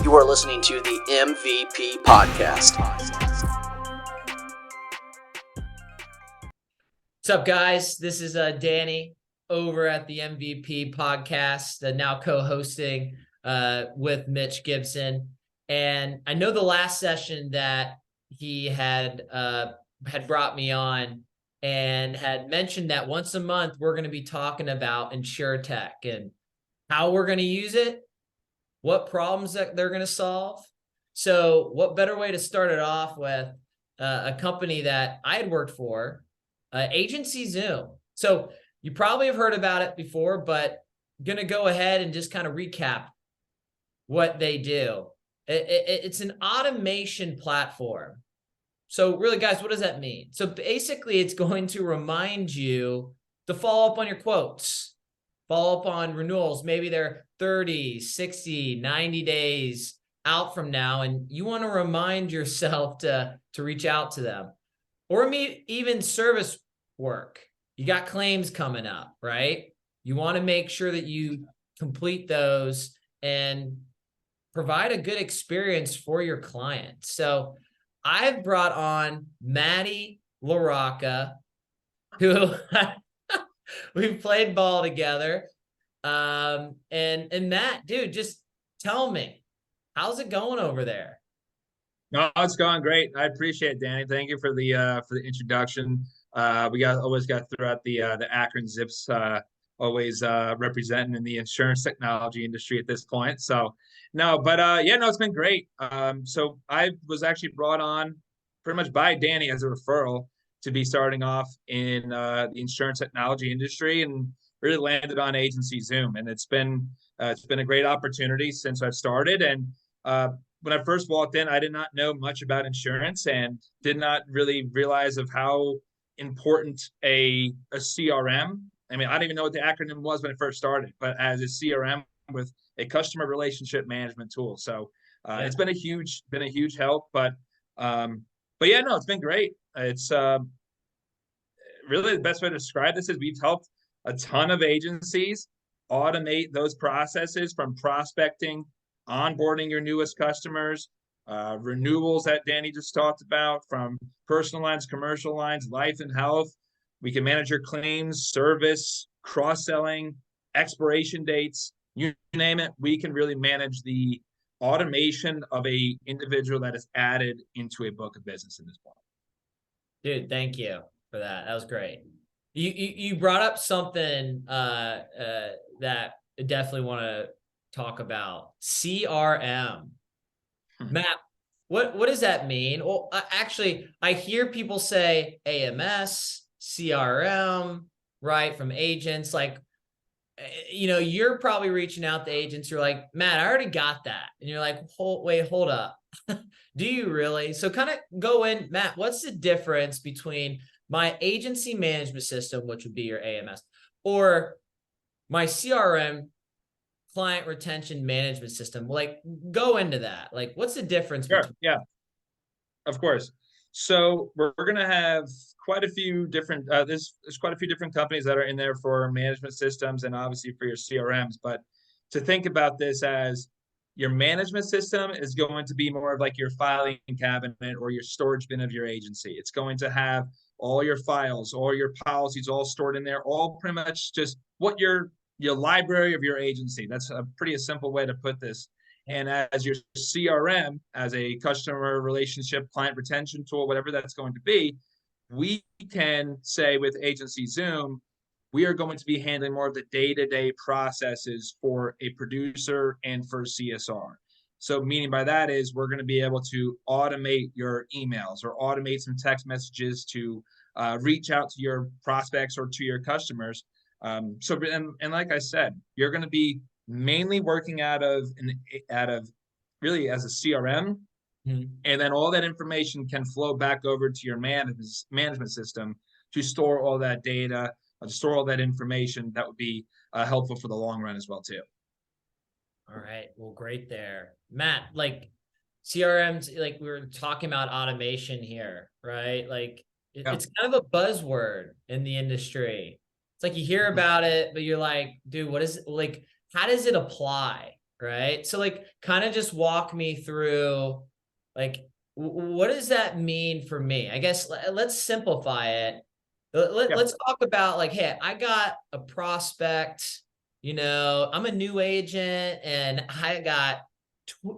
You are listening to the MVP Podcast. What's up, guys? This is Danny over at the MVP Podcast, now co-hosting with Mitch Gibson. And I know the last session that he had brought me on and had mentioned that once a month we're going to be talking about InsurTech and how we're going to use it, what problems that they're going to solve. So what better way to start it off with a company that I had worked for, Agency Zoom. So you probably have heard about it before, but I'm going to go ahead and just kind of recap what they do. It's an automation platform. So really, guys, what does that mean? So basically, it's going to remind you to follow up on your quotes, follow up on renewals. Maybe they're 30, 60, 90 days out from now, and you want to remind yourself to reach out to them. Or even service work. You got claims coming up, right? You want to make sure that you complete those and provide a good experience for your clients. So I've brought on Maddie LaRocca, who we've played ball together. And Matt, dude, just tell me, how's it going over there? No, it's going great. I appreciate it, Danny. Thank you for the introduction. We always got throughout the Akron Zips, always representing in the insurance technology industry at this point. So no, but it's been great. So I was actually brought on pretty much by Danny as a referral to be starting off in the insurance technology industry, and really landed on Agency Zoom. And it's been a great opportunity since I've started. And when I first walked in, I did not know much about insurance and did not really realize of how important a CRM. I mean, I didn't even know what the acronym was when I first started, but as a CRM with a customer relationship management tool. So it's been a huge help. But yeah, no, it's been great. It's really the best way to describe this is we've helped a ton of agencies automate those processes from prospecting, onboarding your newest customers, renewals that Danny just talked about, from personal lines, commercial lines, life and health. We can manage your claims, service, cross-selling, expiration dates, you name it. We can really manage the automation of a individual that is added into a book of business at this point. Dude, thank you for that. That was great. You brought up something that I definitely want to talk about. CRM. Matt, what does that mean? Well, actually, I hear people say AMS, CRM, right, from agents. Like, you're probably reaching out to agents. You're like, Matt, I already got that. And you're like, hold up. Do you really? So kind of go in, Matt, what's the difference between my agency management system, which would be your AMS, or my CRM, client retention management system? Like, go into that. Like, what's the difference? Sure. Yeah, of course. So we're going to have quite a few different, there's quite a few different companies that are in there for management systems and obviously for your CRMs. But to think about this as your management system is going to be more of like your filing cabinet or your storage bin of your agency. It's going to have all your files, all your policies, all stored in there, all pretty much just what your library of your agency. That's a pretty simple way to put this. And as your CRM, as a customer relationship client retention tool, whatever that's going to be, we can say with Agency Zoom, we are going to be handling more of the day-to-day processes for a producer and for CSR. So meaning by that is we're going to be able to automate your emails or automate some text messages to reach out to your prospects or to your customers. So like I said, you're going to be mainly working out of really as a CRM, and then all that information can flow back over to your management system to store all that data, to store all that information. That would be helpful for the long run as well too. All right, well, great there, Matt. Like CRMs, like we were talking about automation here, right? Like it's kind of a buzzword in the industry. It's like you hear about it, but you're like, dude, what is it? Like, how does it apply? right? So like kind of just walk me through like what does that mean for me? I guess let's simplify it. Yeah. Let's talk about like, hey, I got a prospect, I'm a new agent and I got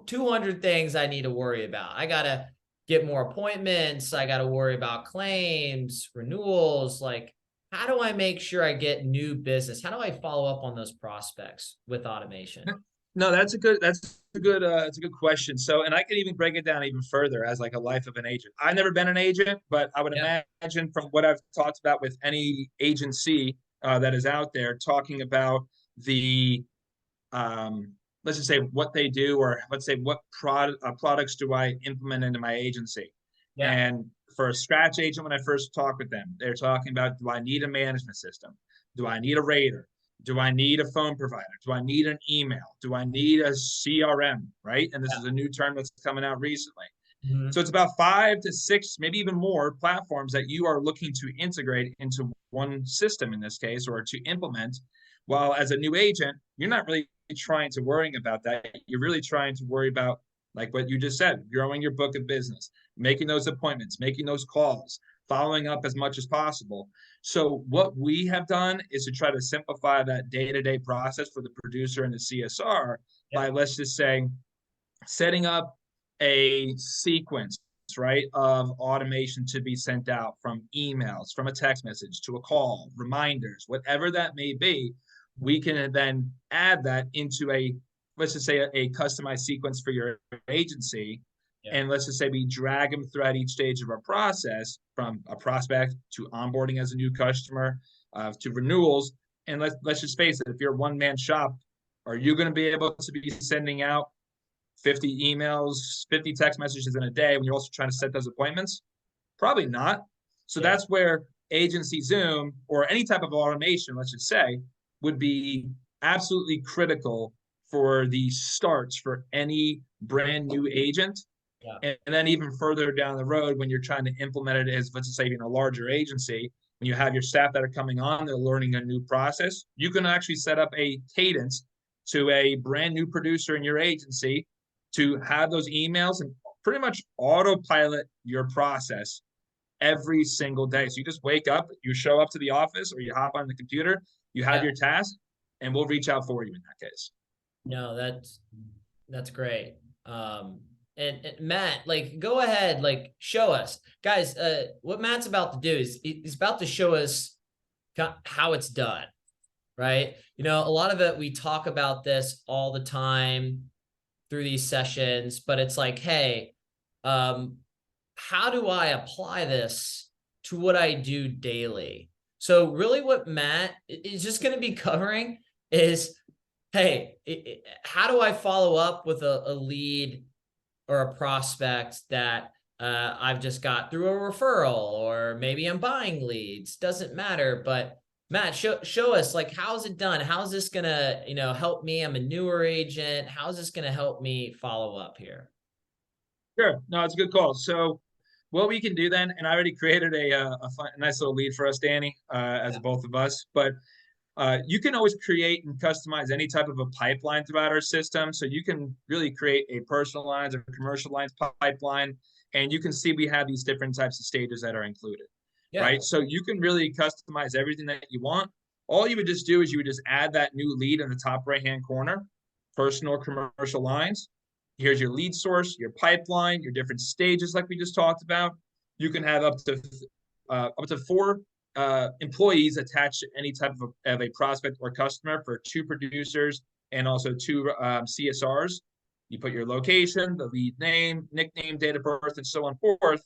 200 things I need to worry about. I got to get more appointments. I got to worry about claims, renewals. Like, how do I make sure I get new business? How do I follow up on those prospects with automation? No, that's a good question. So, and I could even break it down even further as like a life of an agent. I've never been an agent, but I would Yeah. imagine from what I've talked about with any agency that is out there, talking about the let's just say what they do, or let's say what products do I implement into my agency. Yeah. And for a scratch agent, when I first talk with them, they're talking about, do I need a management system? Do I need a rater? Do I need a phone provider? Do I need an email? Do I need a CRM? Right. And this Yeah. is a new term that's coming out recently. Mhm. So it's about 5 to 6, maybe even more platforms that you are looking to integrate into one system in this case, or to implement. While as a new agent, you're not really trying to worry about that. You're really trying to worry about, like what you just said, growing your book of business, making those appointments, making those calls, following up as much as possible. So what we have done is to try to simplify that day-to-day process for the producer and the CSR Yeah. by, let's just say, setting up a sequence, right, of automation to be sent out from emails, from a text message to a call, reminders, whatever that may be. We can then add that into let's just say, a customized sequence for your agency. Yeah. And let's just say we drag them throughout each stage of our process, from a prospect to onboarding as a new customer, to renewals. And let's just face it, if you're a one-man shop, are you going to be able to be sending out 50 emails, 50 text messages in a day when you're also trying to set those appointments? Probably not. So Yeah. that's where agency Zoom, or any type of automation, let's just say, would be absolutely critical for the starts for any brand new agent. Yeah. And then even further down the road, when you're trying to implement it as, let's just say, in a larger agency, when you have your staff that are coming on, they're learning a new process, you can actually set up a cadence to a brand new producer in your agency to have those emails and pretty much autopilot your process every single day. So you just wake up, you show up to the office, or you hop on the computer, you have Yeah. your task, and we'll reach out for you in that case. No, that's great. And Matt, like, go ahead, like, show us, guys. What Matt's about to do is he's about to show us how it's done, right? A lot of it, we talk about this all the time through these sessions, but it's like, hey, um, how do I apply this to what I do daily? So really what Matt is just going to be covering is, hey, how do I follow up with a lead or a prospect that I've just got through a referral, or maybe I'm buying leads, doesn't matter. But Matt, show us, like, how's it done? How's this gonna, help me? I'm a newer agent. How's this gonna help me follow up here? Sure. No, it's a good call. So what we can do then, and I already created a nice little lead for us, Danny, as both of us, but you can always create and customize any type of a pipeline throughout our system. So you can really create a personal lines or commercial lines pipeline, and you can see we have these different types of stages that are included, Yeah. right? So you can really customize everything that you want. All you would just do is you would just add that new lead in the top right-hand corner, personal or commercial lines. Here's your lead source, your pipeline, your different stages, like we just talked about. You can have up to 4 employees attached to any type of a prospect or customer, for 2 producers and also 2 CSRs. You put your location, the lead name, nickname, date of birth, and so on forth.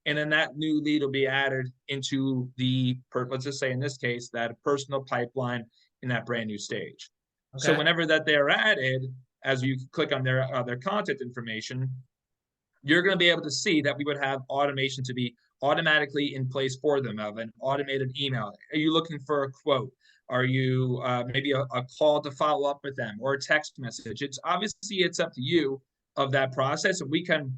And then that new lead will be added into let's just say in this case, that personal pipeline in that brand new stage. So Okay. whenever that they're added, as you click on their contact information, you're going to be able to see that we would have automation to be automatically in place for them, of an automated email. Are you looking for a quote? Are you maybe a call to follow up with them, or a text message? It's up to you of that process, and we can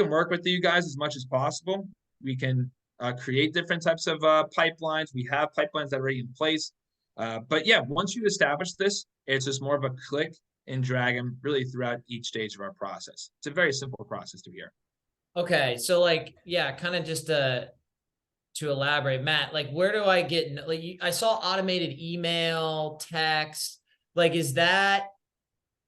work with you guys as much as possible. We can create different types of pipelines. We have pipelines that are already in place. But yeah, once you establish this, it's just more of a click and drag them really throughout each stage of our process. It's a very simple process to hear. Okay. So like, yeah, kind of just to elaborate, Matt, like where do I get, like I saw automated email, text, like is that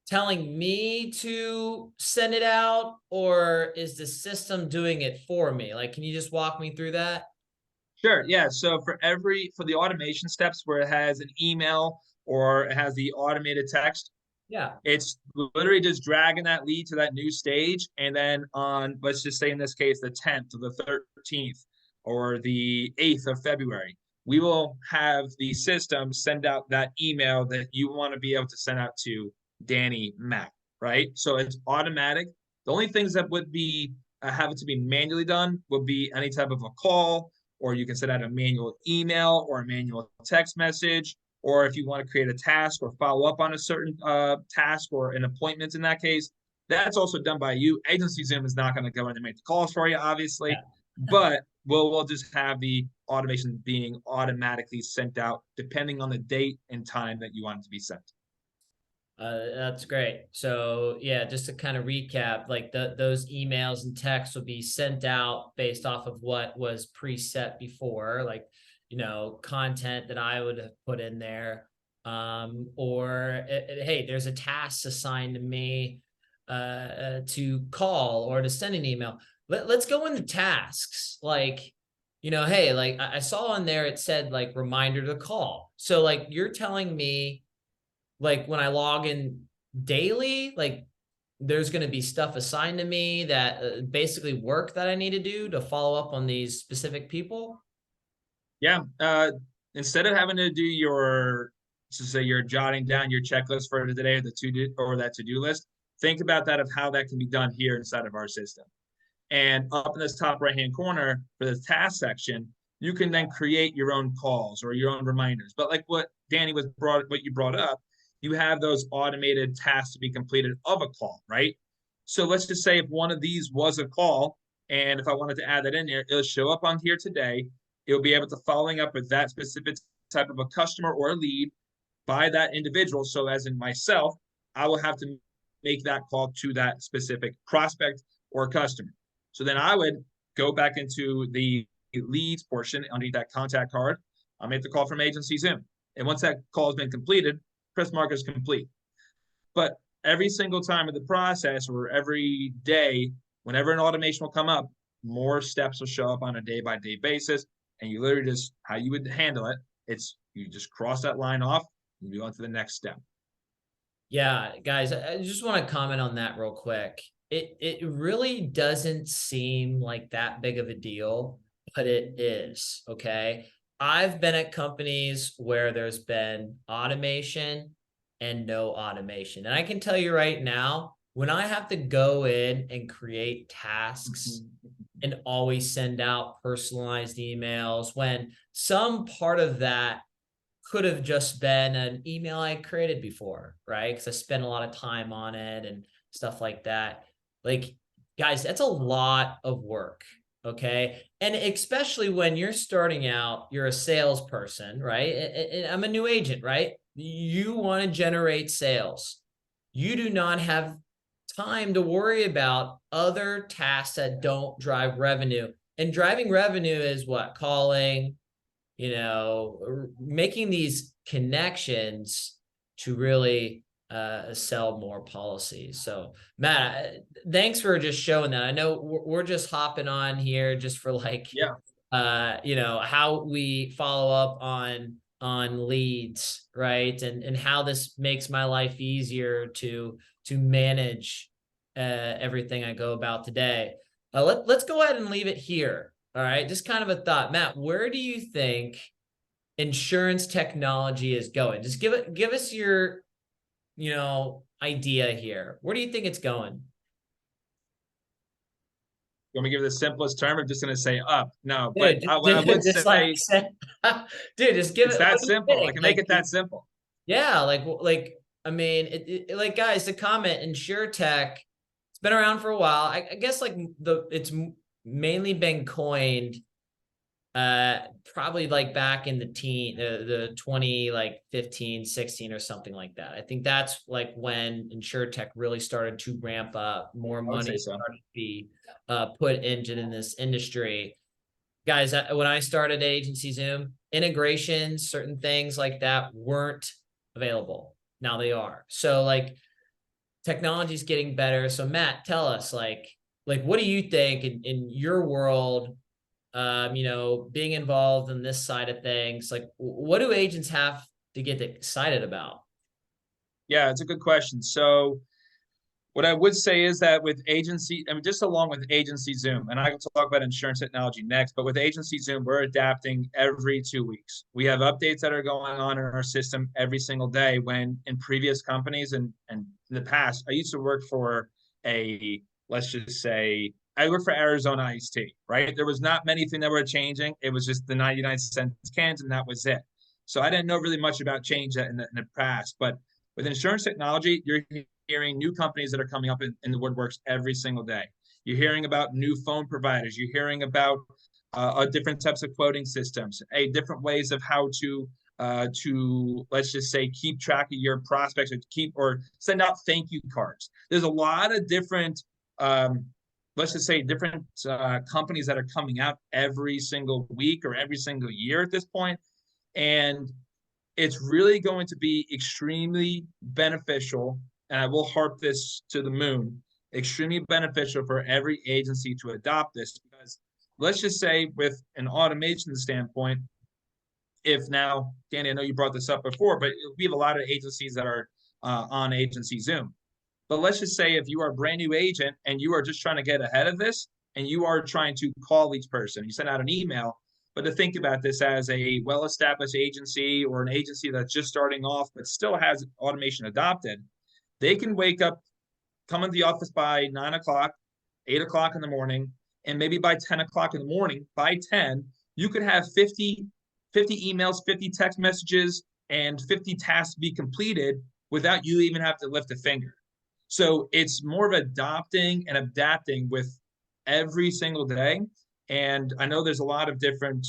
telling me to send it out or is the system doing it for me? Like, can you just walk me through that? Sure. Yeah. So for the automation steps where it has an email or it has the automated text, Yeah. it's literally just dragging that lead to that new stage. And then on, let's just say in this case, the 10th or the 13th or the 8th of February, we will have the system send out that email that you want to be able to send out to Danny, Matt, right? So it's automatic. The only things that would be have it to be manually done would be any type of a call, or you can send out a manual email or a manual text message, or if you want to create a task or follow up on a certain task or an appointment in that case, that's also done by you. Agency Zoom is not going to go in and make the calls for you, obviously, Yeah. but we'll just have the automation being automatically sent out depending on the date and time that you want it to be sent. That's great. So yeah, just to kind of recap, like those emails and texts will be sent out based off of what was preset before, like, content that I would have put in there. Or hey, there's a task assigned to me to call or to send an email. Let's go into tasks. Like, hey, like I saw on there, it said like reminder to call. So like you're telling me, like when I log in daily, like there's going to be stuff assigned to me that basically work that I need to do to follow up on these specific people. Yeah. Instead of having to do you're jotting down your checklist for today or that to-do list, think about that of how that can be done here inside of our system. And up in this top right-hand corner for the task section, you can then create your own calls or your own reminders. But like what you brought up, you have those automated tasks to be completed of a call, right? So let's just say if one of these was a call, and if I wanted to add that in there, it'll show up on here today. It'll be able to following up with that specific type of a customer or a lead by that individual. So as in myself, I will have to make that call to that specific prospect or customer. So then I would go back into the leads portion underneath that contact card. I'll make the call from Agency Zoom. And once that call has been completed, press mark is complete. But every single time of the process or every day, whenever an automation will come up, more steps will show up on a day-by-day basis. And you literally just, how you would handle it, it's you just cross that line off and move on to the next step. Yeah, guys, I just want to comment on that real quick. It really doesn't seem like that big of a deal, but it is, okay? I've been at companies where there's been automation and no automation. And I can tell you right now, when I have to go in and create tasks and always send out personalized emails, when some part of that could have just been an email I created before, right? Because I spent a lot of time on it and stuff like that. Like, guys, that's a lot of work, okay? And especially when you're starting out, you're a salesperson, right? And I'm a new agent, right? You want to generate sales. You do not have time to worry about other tasks that don't drive revenue. And driving revenue is what? Calling, making these connections to really sell more policies. So Matt, thanks for just showing that. I know we're just hopping on here just for like, Yeah. how we follow up on leads, right? And how this makes my life easier to manage everything I go about today. Let's go ahead and leave it here. All right, just kind of a thought. Matt, where do you think insurance technology is going? Just give us your, idea here. Where do you think it's going? You want me to give it the simplest term? I'm just going to say up. No, but Dude, what I would just say, dude, just give it's it. What that do you simple. I think? can make Like, it that simple. yeah, like I mean, like guys, the comment InsurTech, it's been around for a while. I guess like it's mainly been coined Probably like back in the 20, like 15, 16 or something like that. I think that's like when InsurTech really started to ramp up, more I would say money so. started to be put into in this industry. Guys, when I started Agency Zoom, integrations, certain things like that weren't available. Now they are. So like technology's getting better. So Matt, tell us like what do you think in your world, being involved in this side of things, like what do agents have to get excited about? Yeah, it's a good question. So what I would say is that with agency, I mean, just along with Agency Zoom, and I can talk about insurance technology next, but with Agency Zoom, we're adapting every 2 weeks. We have updates that are going on in our system every single day. When in previous companies and in the past, I used to work for let's just say, I worked for Arizona Iced Tea, right? There was not many things that were changing. It was just the 99-cent cans, and that was it. So I didn't know really much about change in the past. But with insurance technology, you're hearing new companies that are coming up in the woodworks every single day. You're hearing about new phone providers. You're hearing about different types of quoting systems, different ways of how to let's just say keep track of your prospects or send out thank you cards. There's a lot of different let's just say different companies that are coming out every single week or every single year at this point, and it's really going to be extremely beneficial, and I will harp this to the moon, extremely beneficial for every agency to adopt this, because let's just say with an automation standpoint, if now, Danny, I know you brought this up before, but we have a lot of agencies that are on Agency Zoom. But let's just say if you are a brand new agent and you are just trying to get ahead of this and you are trying to call each person, you send out an email, but to think about this as a well-established agency or an agency that's just starting off but still has automation adopted, they can wake up, come into the office by 9 o'clock, 8 o'clock in the morning, and maybe by 10 o'clock in the morning, by 10, you could have 50 emails, 50 text messages, and 50 tasks to be completed without you even have to lift a finger. So it's more of adopting and adapting with every single day. And I know there's a lot of different,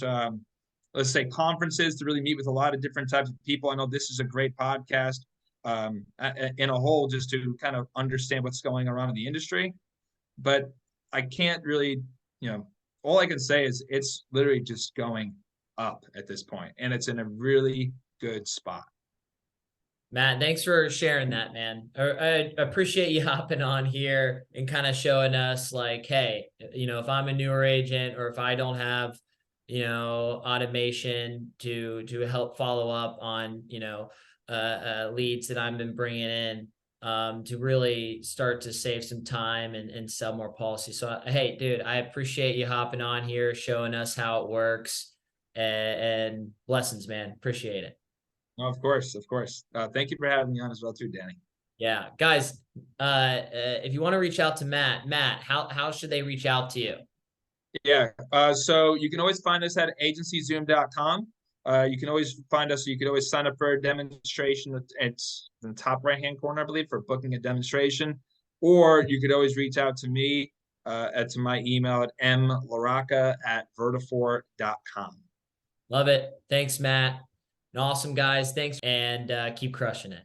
let's say, conferences to really meet with a lot of different types of people. I know this is a great podcast in a whole, just to kind of understand what's going on in the industry. But I can't really, all I can say is it's literally just going up at this point, and it's in a really good spot. Matt, thanks for sharing that, man. I appreciate you hopping on here and kind of showing us like, hey, if I'm a newer agent or if I don't have, automation to help follow up on, leads that I've been bringing in, to really start to save some time and sell more policies. So, hey, dude, I appreciate you hopping on here, showing us how it works, and blessings, man. Appreciate it. No, of course, of course. Thank you for having me on as well too, Danny. Yeah, guys, if you want to reach out to Matt, how should they reach out to you? Yeah, so you can always find us at agencyzoom.com. You can always find us. You can always sign up for a demonstration. It's in the top right-hand corner, I believe, for booking a demonstration. Or you could always reach out to me to my email at mlarocca@vertifor.com. Love it. Thanks, Matt. And awesome, guys. Thanks, and keep crushing it.